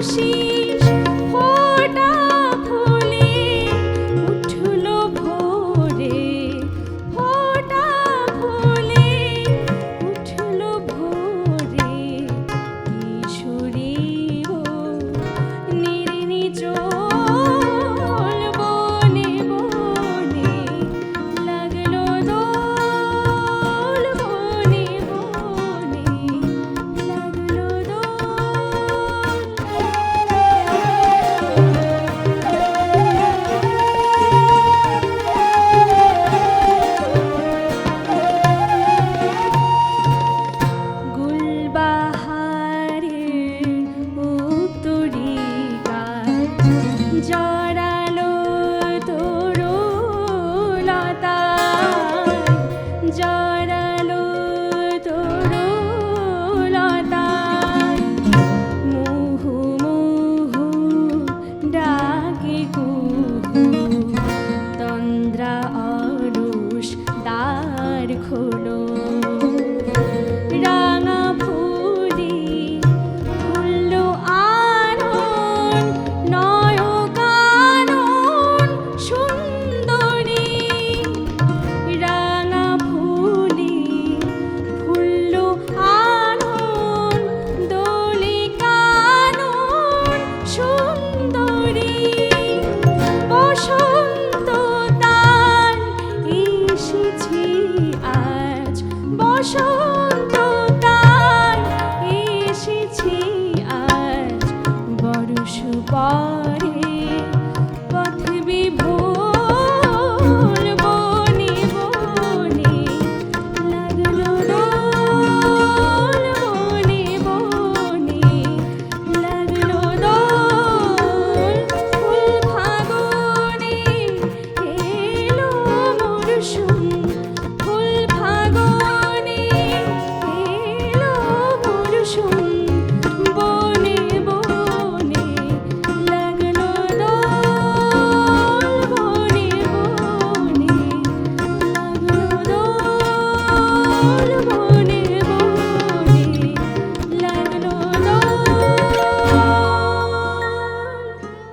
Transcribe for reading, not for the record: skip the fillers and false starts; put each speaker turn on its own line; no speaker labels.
আশিস ফোঁটা ফুলে উঠল ভোরে, ফোঁটা ফুলে উঠল ভোরে, কিশোরী ও নির্নিচল বনে বনে লাগলো দোল, বনে বনে লাগলো গুলবাহারের উত্তরিকা জড়ালো তরুলতা, জড়ালো তরুলতা, মুহু মুহু ডাকে কুহু, তন্দ্রা অরুষ দ্বার খোলো, রাঙা ফুলি ফুলল আনন নয়কানন সুন্দরী, রাঙা ফুলি ফুলল আনন দোলে কানন সুন্দরী, বসন্ত তাই এসেছি আজ, বসন্ত তাই এসেছি আজ, বর্ষ পর